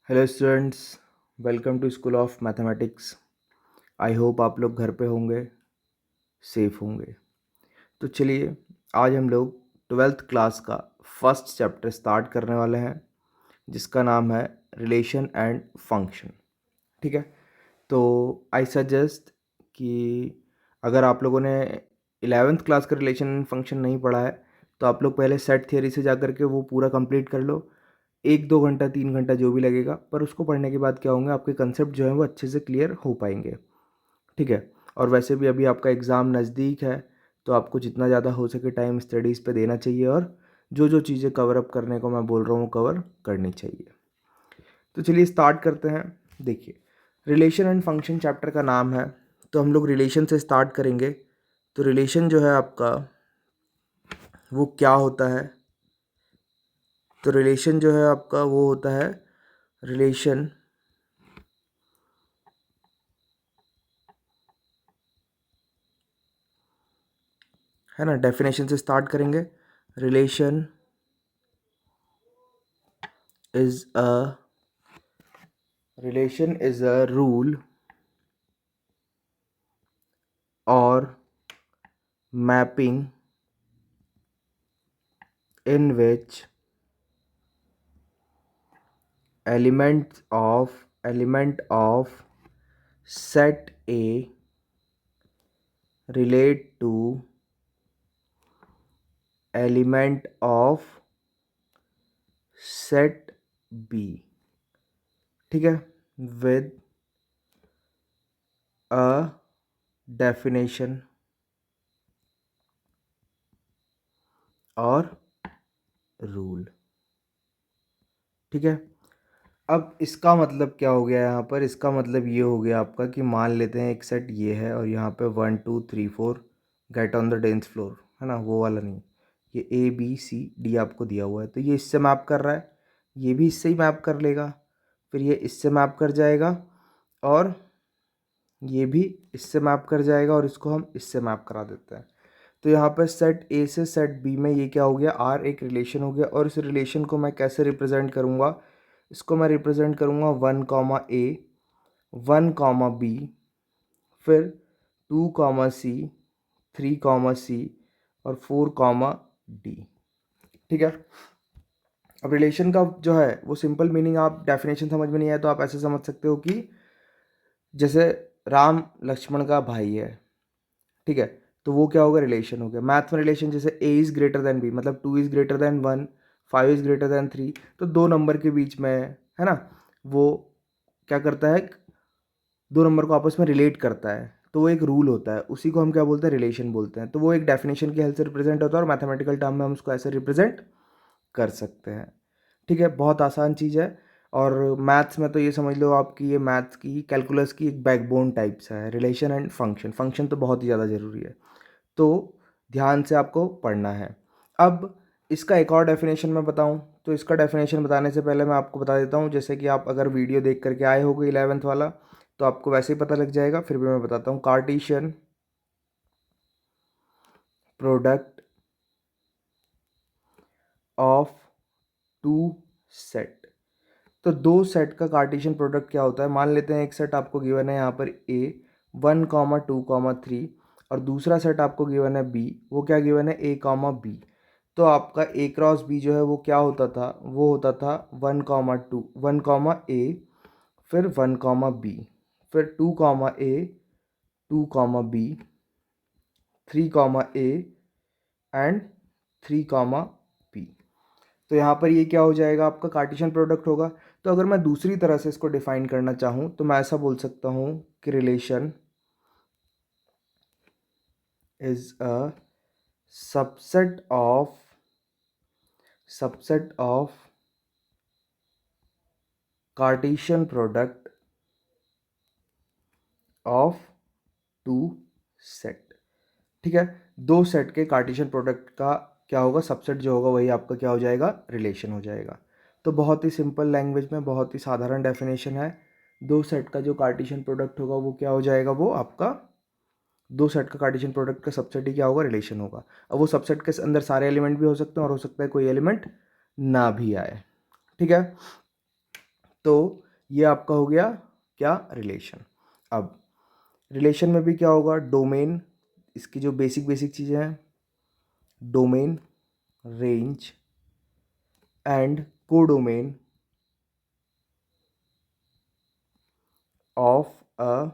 Hello students, welcome to school of mathematics. I hope आप लोग घर पे होंगे, सेफ होंगे। तो चलिए, आज हम लोग ट्वेल्थ क्लास का फर्स्ट चैप्टर स्टार्ट करने वाले हैं, जिसका नाम है रिलेशन एंड फंक्शन। ठीक है, तो आई सजेस्ट कि अगर आप लोगों ने 11th क्लास का रिलेशन एंड फंक्शन नहीं पढ़ा है तो आप लोग पहले सेट थियरी से जा करके वो पूरा कंप्लीट कर लो। 1-2 घंटा 3 घंटा जो भी लगेगा, पर उसको पढ़ने के बाद क्या होंगे, आपके कंसेप्ट जो है वो अच्छे से क्लियर हो पाएंगे। ठीक है, और वैसे भी अभी आपका एग्ज़ाम नज़दीक है, तो आपको जितना ज़्यादा हो सके टाइम स्टडीज़ पे देना चाहिए और जो जो चीज़ें कवर अप करने को मैं बोल रहा हूँ कवर करनी चाहिए। तो चलिए स्टार्ट करते हैं। देखिए, रिलेशन एंड फंक्शन चैप्टर का नाम है, तो हम लोग रिलेशन से स्टार्ट करेंगे। तो रिलेशन जो है आपका वो क्या होता है, तो रिलेशन जो है आपका वो होता है, रिलेशन है ना। डेफिनेशन से स्टार्ट करेंगे। रिलेशन इज अ रूल और mapping in which element of set A relate to element of set B। ठीक है, with a definition और रूल। ठीक है, अब इसका मतलब क्या हो गया, यहाँ पर इसका मतलब ये हो गया आपका कि मान लेते हैं एक सेट ये है और यहाँ पे 1 2 3 4 get on the dance floor, है ना, वो वाला नहीं। ये ABCD आपको दिया हुआ है, तो ये इससे मैप कर रहा है, ये भी इससे ही मैप कर लेगा, फिर ये इससे मैप कर जाएगा और ये भी इससे मैप कर जाएगा और इसको हम इससे मैप करा देते हैं। तो यहाँ पर सेट A से सेट B में ये क्या हो गया, R एक रिलेशन हो गया। और इस रिलेशन को मैं कैसे रिप्रेजेंट करूँगा, इसको मैं रिप्रेजेंट करूँगा 1 A 1 B, फिर 2 C 3 C और 4 D। ठीक है, अब रिलेशन का जो है वो सिंपल मीनिंग, आप डेफिनेशन समझ में नहीं आया तो आप ऐसे समझ सकते हो कि जैसे राम लक्ष्मण का भाई है, ठीक है, तो वो क्या होगा, रिलेशन हो गया। मैथ में रिलेशन जैसे A is greater than B, मतलब 2 is greater than 1, 5 is greater than 3, तो दो नंबर के बीच में है ना, वो क्या करता है, दो नंबर को आपस में रिलेट करता है, तो वो एक रूल होता है, उसी को हम क्या बोलते हैं, रिलेशन बोलते हैं। तो वो एक डेफिनेशन की हेल्प से रिप्रेजेंट होता है और मैथमेटिकल टर्म में हम उसको ऐसे रिप्रेजेंट कर सकते हैं। ठीक है, बहुत आसान चीज़ है। और मैथ्स में तो ये समझ लो आपकी, ये मैथ्स की कैलकुलस की एक बैकबोन टाइप्स है, रिलेशन एंड फंक्शन। फंक्शन तो बहुत ही ज़्यादा ज़रूरी है, तो ध्यान से आपको पढ़ना है। अब इसका एक और डेफिनेशन मैं बताऊं, तो इसका डेफिनेशन बताने से पहले मैं आपको बता देता हूं, जैसे कि आप अगर वीडियो देख करके आए होगे 11th वाला, तो आपको वैसे ही पता लग जाएगा, फिर भी मैं बताता हूं। Cartesian product of two set, तो दो सेट का कार्टेशियन प्रोडक्ट क्या होता है। मान लेते हैं एक सेट आपको गिवन है यहाँ पर A 1 2 3 और दूसरा सेट आपको गिवन है B, वो क्या गिवन है, A B। तो आपका A क्रॉस B जो है वो क्या होता था, वो होता था 1 2 1 A, फिर 1 B, फिर 2 A 2 B, 3 A and 3 B। तो यहाँ पर ये क्या हो जाएगा, आपका कार्टेशियन प्रोडक्ट होगा। तो अगर मैं दूसरी तरह से इसको डिफाइन करना चाहूँ तो मैं ऐसा बोल सकता हूँ कि relation is a subset of Cartesian product of two set. ठीक है, दो सेट के कार्टेशियन प्रोडक्ट का क्या होगा, सबसेट जो होगा वही आपका क्या हो जाएगा, रिलेशन हो जाएगा। तो बहुत ही सिंपल लैंग्वेज में बहुत ही साधारण डेफिनेशन है। दो सेट का जो कार्टेशियन प्रोडक्ट होगा वो क्या हो जाएगा, वो आपका दो सेट का कार्टेशियन प्रोडक्ट का सबसेट ही क्या होगा, रिलेशन होगा। अब वो सबसेट के अंदर सारे एलिमेंट भी हो सकते हैं और हो सकता है कोई एलिमेंट ना भी आए। ठीक है, तो ये आपका हो गया क्या, रिलेशन। अब रिलेशन में भी क्या होगा, डोमेन, इसकी जो बेसिक बेसिक चीज़ें हैं, domain, range and codomain of a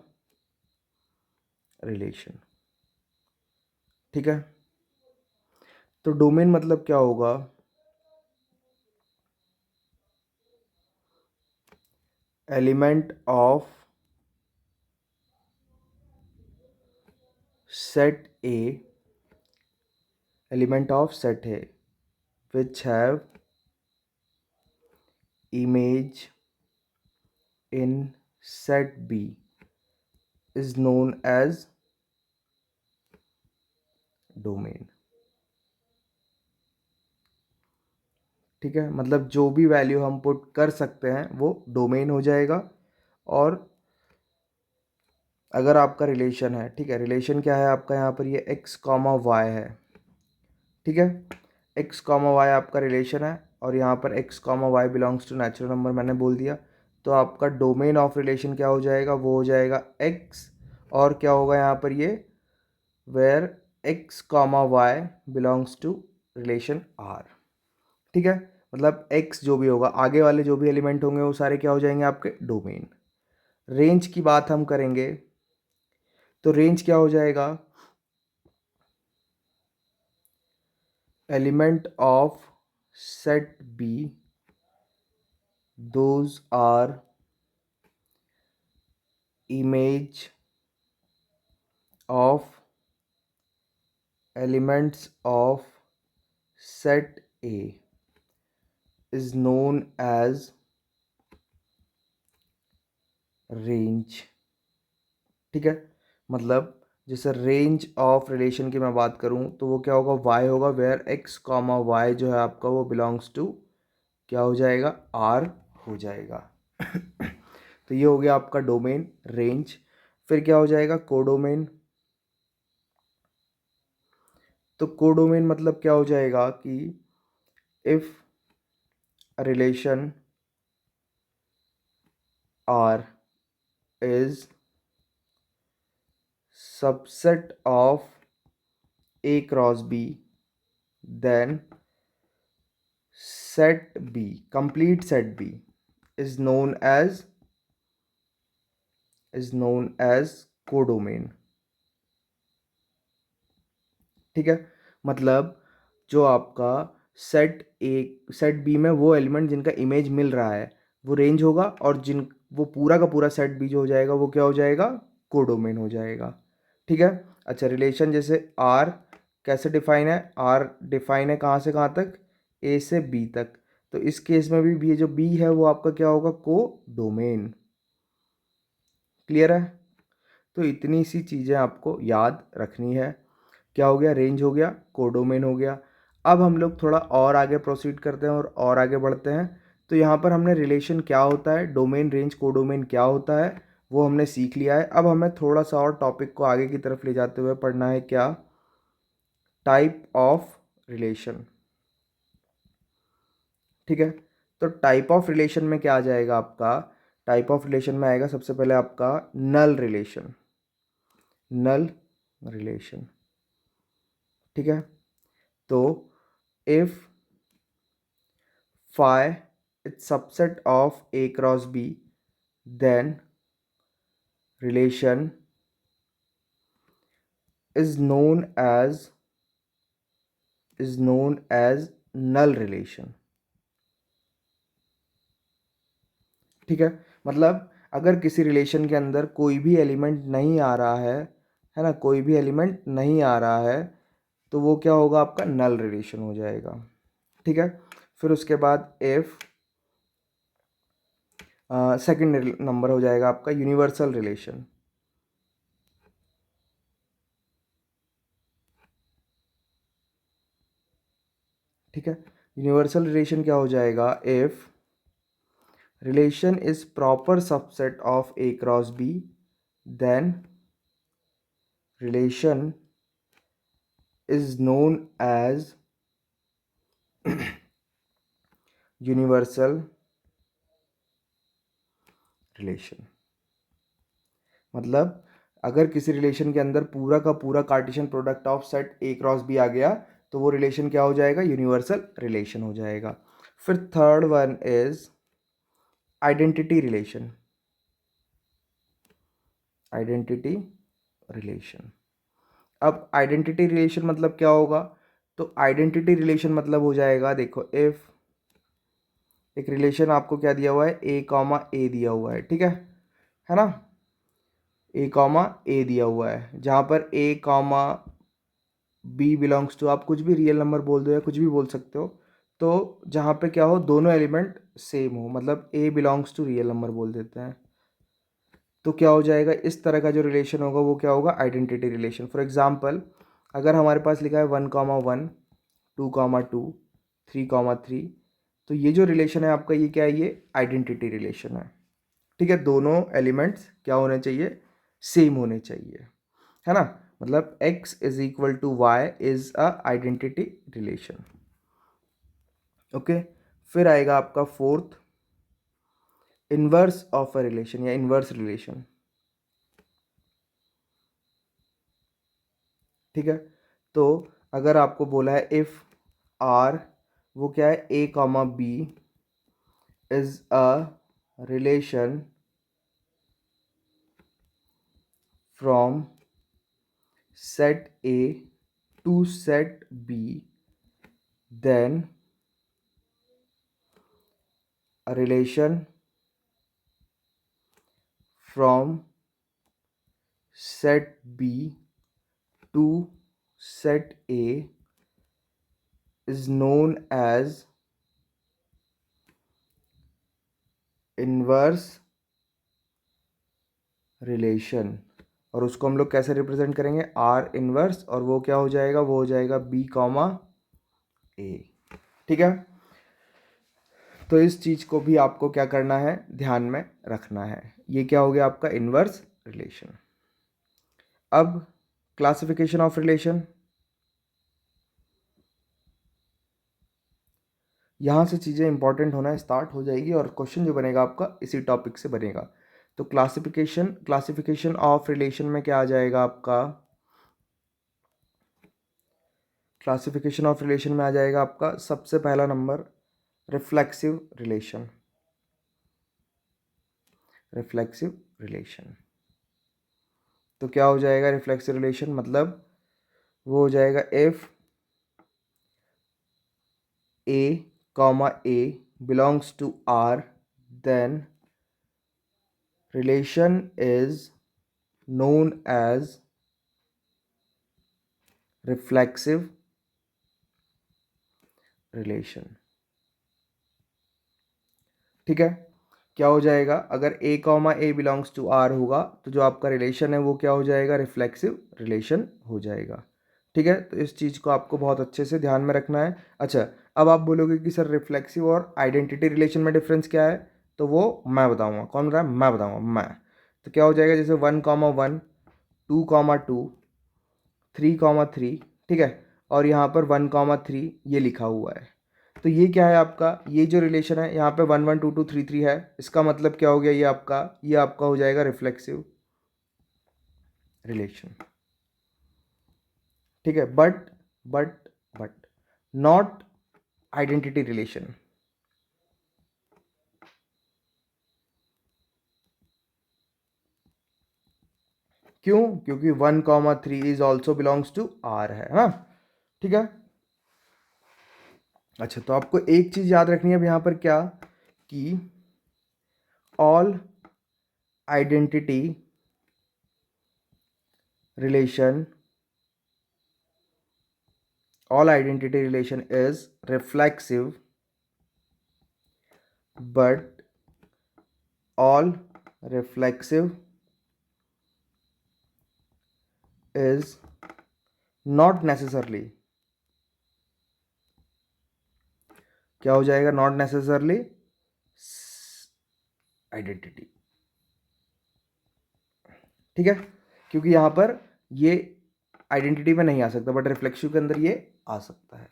relation. ठीक है, तो डोमेन मतलब क्या होगा, element of set A, element of set A which have image in set B is known as domain। ठीक है, मतलब जो भी वैल्यू हम पुट कर सकते हैं वो डोमेन हो जाएगा। और अगर आपका रिलेशन है, ठीक है, रिलेशन क्या है आपका, यहाँ पर ये x कॉमा वाई है। ठीक है, x कॉमा वाई आपका रिलेशन है और यहाँ पर x comma Y belongs to natural number मैंने बोल दिया। तो आपका डोमेन ऑफ रिलेशन क्या हो जाएगा, वो हो जाएगा x, और क्या होगा यहाँ पर ये, where x comma Y belongs to relation r। ठीक है, मतलब x जो भी होगा, आगे वाले जो भी एलिमेंट होंगे वो सारे क्या हो जाएंगे आपके डोमेन। रेंज की बात हम करेंगे तो रेंज क्या हो जाएगा, element of set B those are image of elements of set A is known as range। ठीक है, मतलब जैसे रेंज ऑफ रिलेशन की मैं बात करूं तो वो क्या होगा, y होगा, वेयर x कॉमा वाई जो है आपका वो बिलोंग्स टू क्या हो जाएगा, r हो जाएगा। तो ये हो गया आपका डोमेन, रेंज। फिर क्या हो जाएगा, कोडोमेन। तो कोडोमेन मतलब क्या हो जाएगा कि if relation r is subset of A cross B, then set B, complete set B is known as codomain। ठीक है, मतलब जो आपका सेट ए सेट बी में वो एलिमेंट जिनका इमेज मिल रहा है वो रेंज होगा, और जिन वो पूरा का पूरा सेट बी जो हो जाएगा वो क्या हो जाएगा, कोडोमेन हो जाएगा। ठीक है, अच्छा, रिलेशन जैसे आर कैसे डिफाइन है, आर डिफाइन है कहाँ से कहाँ तक, ए से बी तक। तो इस केस में भी ये जो बी है वो आपका क्या होगा, कोडोमेन। क्लियर है, तो इतनी सी चीज़ें आपको याद रखनी है। क्या हो गया, रेंज हो गया, कोडोमेन हो गया। अब हम लोग थोड़ा और आगे प्रोसीड करते हैं और आगे बढ़ते हैं। तो यहाँ पर हमने रिलेशन क्या होता है, डोमेन, रेंज, कोडोमेन क्या होता है वो हमने सीख लिया है। अब हमें थोड़ा सा और टॉपिक को आगे की तरफ ले जाते हुए पढ़ना है क्या, टाइप ऑफ रिलेशन। ठीक है, तो टाइप ऑफ रिलेशन में क्या आ जाएगा आपका, टाइप ऑफ रिलेशन में आएगा सबसे पहले आपका नल रिलेशन। नल रिलेशन, ठीक है, तो if phi is subset of A cross B, then relation is known as null relation। ठीक है, मतलब अगर किसी रिलेशन के अंदर कोई भी एलिमेंट नहीं आ रहा है ना, कोई भी एलिमेंट नहीं आ रहा है तो वो क्या होगा, आपका नल रिलेशन हो जाएगा। ठीक है, फिर उसके बाद इफ सेकंड नंबर हो जाएगा आपका यूनिवर्सल रिलेशन। ठीक है, यूनिवर्सल रिलेशन क्या हो जाएगा, if relation is proper subset of A cross B, then relation is known as universal relation. मतलब अगर किसी रिलेशन के अंदर पूरा का पूरा Cartesian product of set A cross B आ गया तो वो रिलेशन क्या हो जाएगा, यूनिवर्सल रिलेशन हो जाएगा। फिर third one is identity relation. Identity relation. अब आइडेंटिटी रिलेशन मतलब क्या होगा, तो आइडेंटिटी रिलेशन मतलब हो जाएगा, देखो इफ एक रिलेशन आपको क्या दिया हुआ है, ए कॉमा ए दिया हुआ है ना, ए कॉमा ए दिया हुआ है, जहाँ पर ए कॉमा बी बिलोंग्स टू, आप कुछ भी रियल नंबर बोल दो या कुछ भी बोल सकते हो, तो जहाँ पे क्या हो, दोनों एलिमेंट सेम हो, मतलब ए बिलोंग्स टू रियल नंबर बोल देते हैं, तो क्या हो जाएगा, इस तरह का जो रिलेशन होगा वो क्या होगा, आइडेंटिटी रिलेशन। फॉर एग्जांपल अगर हमारे पास लिखा है 1,1, 2,2, 3,3, तो ये जो रिलेशन है आपका, ये क्या है, ये आइडेंटिटी रिलेशन है। ठीक है, दोनों एलिमेंट्स क्या होने चाहिए, सेम होने चाहिए, है ना, मतलब x is equal to Y is a identity relation. Okay, फिर आएगा आपका fourth, inverse of a relation या इनवर्स रिलेशन। ठीक है, तो अगर आपको बोला है इफ आर, वो क्या है, A comma B is a relation from set A to set B, then a relation from set B to set A is known as inverse relation। और उसको हम लोग कैसे रिप्रेजेंट करेंगे, आर इनवर्स, और वो क्या हो जाएगा, वो हो जाएगा बी कॉमा ए। ठीक है, तो इस चीज को भी आपको क्या करना है, ध्यान में रखना है। ये क्या हो गया आपका इनवर्स रिलेशन। अब क्लासिफिकेशन ऑफ रिलेशन, यहाँ से चीज़ें इंपॉर्टेंट होना स्टार्ट हो जाएगी और क्वेश्चन जो बनेगा आपका इसी टॉपिक से बनेगा। तो क्लासिफिकेशन ऑफ रिलेशन में क्या आ जाएगा आपका, क्लासिफिकेशन ऑफ रिलेशन में आ जाएगा आपका सबसे पहला number reflexive relation. Reflexive relation, तो क्या हो जाएगा रिफ्लेक्सिव रिलेशन, मतलब वो हो जाएगा if A comma A belongs to R, then relation is known as reflexive relation। ठीक है, क्या हो जाएगा, अगर a comma A belongs to R होगा तो जो आपका रिलेशन है वो क्या हो जाएगा, रिफ्लेक्सिव रिलेशन हो जाएगा। ठीक है, तो इस चीज़ को आपको बहुत अच्छे से ध्यान में रखना है। अच्छा, अब आप बोलोगे कि सर रिफ्लेक्सिव और आइडेंटिटी रिलेशन में डिफरेंस क्या है, तो वो मैं बताऊंगा। कौन रहा है, मैं बताऊंगा मैं। तो क्या हो जाएगा, जैसे 1,1, 2,2, 3,3, ठीक है, और यहाँ पर 1,3 ये लिखा हुआ है, तो ये क्या है आपका, ये जो रिलेशन है यहाँ पे 1, 1, 2, 2, 3, 3 है, इसका मतलब क्या हो गया, ये आपका हो जाएगा रिफ्लेक्सिव रिलेशन। ठीक है, बट नॉट आइडेंटिटी रिलेशन। क्यों, क्योंकि 1,3 is also belongs to R है ना। ठीक है, अच्छा, तो आपको एक चीज याद रखनी है अब यहाँ पर क्या, कि all identity relation, all identity relation is reflexive, but all reflexive is not necessarily, क्या हो जाएगा, नॉट नेसेसरली आइडेंटिटी। ठीक है, क्योंकि यहां पर ये आइडेंटिटी में नहीं आ सकता, बट रिफ्लेक्सिव के अंदर ये आ सकता है।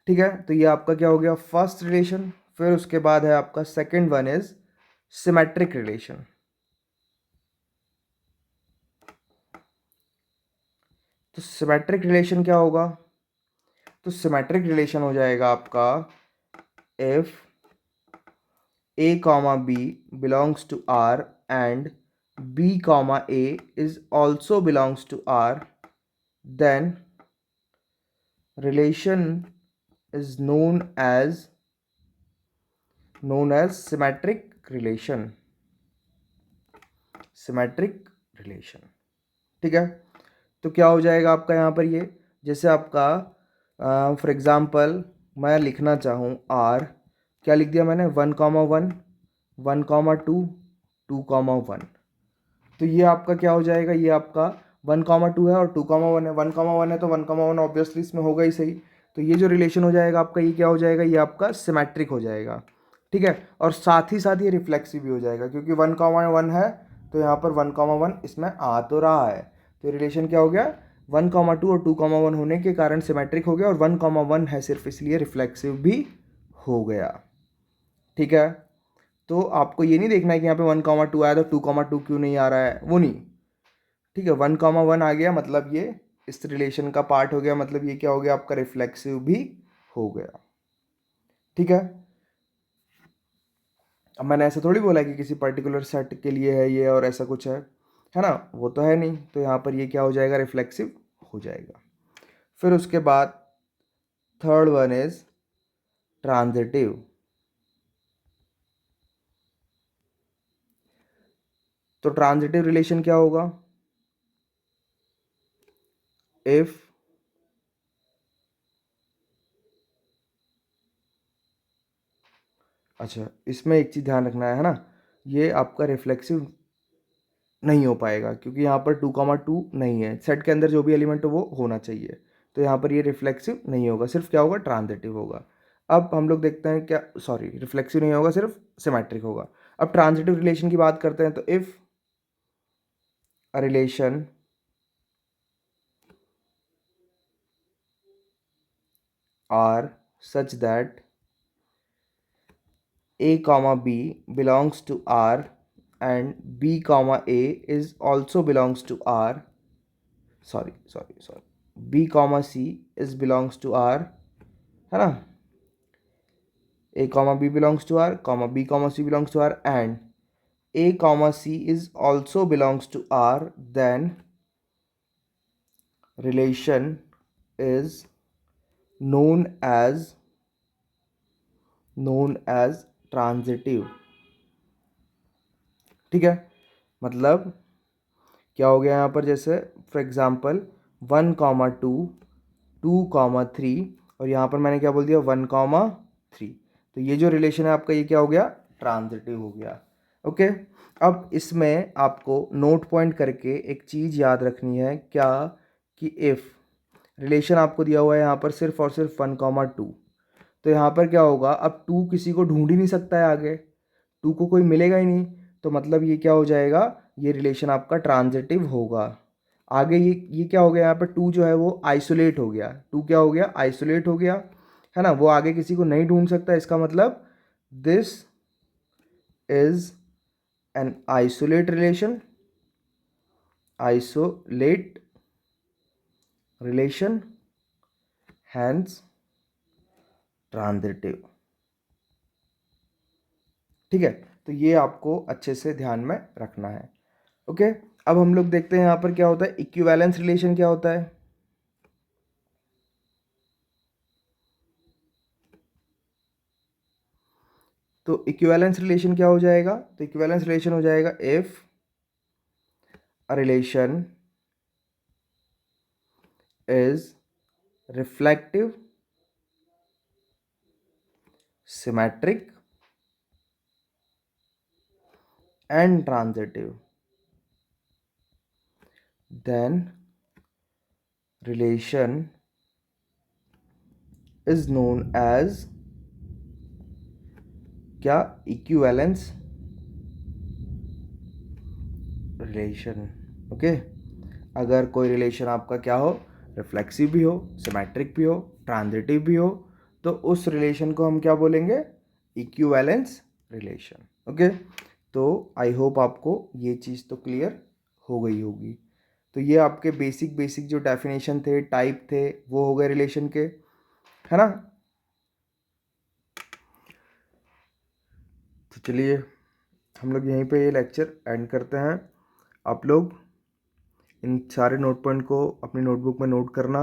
ठीक है, तो ये आपका क्या हो गया, फर्स्ट रिलेशन। फिर उसके बाद है आपका second one is symmetric relation. तो सिमेट्रिक रिलेशन क्या होगा? तो सिमेट्रिक रिलेशन हो जाएगा आपका if a comma b belongs to R and b comma a is also belongs to R, then relation is known as symmetric relation. Symmetric relation, ठीक है। तो क्या हो जाएगा आपका यहाँ पर ये, जैसे आपका फॉर एग्जांपल मैं लिखना चाहूँ आर, क्या लिख दिया मैंने 1,1 1,2 2,1। तो ये आपका क्या हो जाएगा, ये आपका 1,2 है और 2,1 है। 1,1 है तो 1,1 ऑब्वियसली इसमें होगा ही सही। तो ये जो रिलेशन हो जाएगा आपका, ये क्या हो जाएगा, ये आपका सिमेट्रिक हो जाएगा, ठीक है। और साथ ही साथ ये रिफ्लेक्सिव भी हो जाएगा, क्योंकि 1,1 है तो यहाँ पर 1,1 इसमें आ तो रहा है। तो रिलेशन क्या हो गया, 1,2 और 2,1 होने के कारण सिमेट्रिक हो गया, और 1,1 है सिर्फ इसलिए रिफ्लेक्सिव भी हो गया, ठीक है। तो आपको ये नहीं देखना है कि यहाँ पे 1,2 आया तो 2,2 क्यों नहीं आ रहा है, वो नहीं, ठीक है। 1,1 आ गया मतलब ये इस रिलेशन का पार्ट हो गया, मतलब ये क्या हो गया आपका, रिफ्लेक्सिव भी हो गया, ठीक है। अब मैंने ऐसा थोड़ी बोला कि किसी पर्टिकुलर सेट के लिए है ये और ऐसा कुछ है ना, वो तो है नहीं। तो यहाँ पर ये क्या हो जाएगा, रिफ्लेक्सिव हो जाएगा। फिर उसके बाद थर्ड वन इज ट्रांजिटिव। तो ट्रांजिटिव रिलेशन क्या होगा, इफ अच्छा इसमें एक चीज़ ध्यान रखना है ना, ये आपका रिफ्लेक्सिव नहीं हो पाएगा क्योंकि यहाँ पर 2,2 नहीं है, सेट के अंदर जो भी एलिमेंट हो वो होना चाहिए। तो यहाँ पर ये रिफ्लेक्सिव नहीं होगा, सिर्फ क्या होगा, ट्रांजिटिव होगा। अब हम लोग देखते हैं क्या, सॉरी रिफ्लेक्सिव नहीं होगा, सिर्फ सिमेट्रिक होगा। अब ट्रांजिटिव रिलेशन की बात करते हैं, तो if a relation R such that a comma b belongs to R and b comma a is also belongs to R, sorry b comma c is belongs to R, है ना, a comma b belongs to R comma b comma c belongs to R and a comma c is also belongs to R, then relation is known as transitive, ठीक है। मतलब क्या हो गया यहाँ पर, जैसे फॉर एग्जांपल 1,2 2,3 और यहाँ पर मैंने क्या बोल दिया 1,3। तो ये जो रिलेशन है आपका, ये क्या हो गया, ट्रांजिटिव हो गया, ओके। अब इसमें आपको नोट पॉइंट करके एक चीज़ याद रखनी है, क्या कि इफ़ रिलेशन आपको दिया हुआ है यहाँ पर सिर्फ और सिर्फ 1,2, तो यहाँ पर क्या होगा, अब 2 किसी को ढूंढ ही नहीं सकता है, आगे 2 को कोई मिलेगा ही नहीं। तो मतलब ये क्या हो जाएगा, ये रिलेशन आपका ट्रांजिटिव होगा। आगे ये क्या हो गया, यहाँ पर 2 जो है वो आइसोलेट हो गया, 2 क्या हो गया, आइसोलेट हो गया, है ना, वो आगे किसी को नहीं ढूंढ सकता। इसका मतलब this is an isolate relation, hence transitive, ठीक है। तो ये आपको अच्छे से ध्यान में रखना है, ओके। अब हम लोग देखते हैं यहाँ पर क्या होता है, इक्विवेलेंस रिलेशन क्या होता है। तो इक्विवेलेंस रिलेशन क्या हो जाएगा, तो इक्विवेलेंस रिलेशन हो जाएगा if a relation is reflective, symmetric and transitive, then relation is known as क्या, इक्विवेलेंस रिलेशन, ओके। अगर कोई रिलेशन आपका क्या हो, रिफ्लेक्सिव भी हो, सिमेट्रिक भी हो, ट्रांजिटिव भी हो, तो उस रिलेशन को हम क्या बोलेंगे, इक्विवेलेंस रिलेशन, ओके। तो आई होप आपको ये चीज़ तो क्लियर हो गई होगी। तो ये आपके बेसिक बेसिक जो डेफिनेशन थे, टाइप थे, वो हो गए रिलेशन के, है ना। तो चलिए हम लोग यहीं पे ये लेक्चर एंड करते हैं। आप लोग इन सारे नोट पॉइंट को अपनी नोटबुक में नोट करना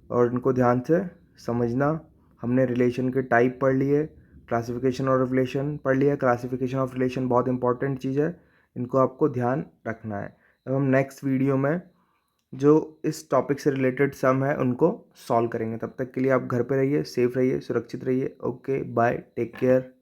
और इनको ध्यान से समझना। हमने रिलेशन के टाइप पढ़ लिए, क्लासिफिकेशन ऑफ रिलेशन पढ़ लिया। क्लासिफिकेशन ऑफ रिलेशन बहुत इंपॉर्टेंट चीज़ है, इनको आपको ध्यान रखना है। अब हम नेक्स्ट वीडियो में जो इस टॉपिक से रिलेटेड सम है उनको सॉल्व करेंगे। तब तक के लिए आप घर पे रहिए, सेफ रहिए, सुरक्षित रहिए। Okay bye, take care.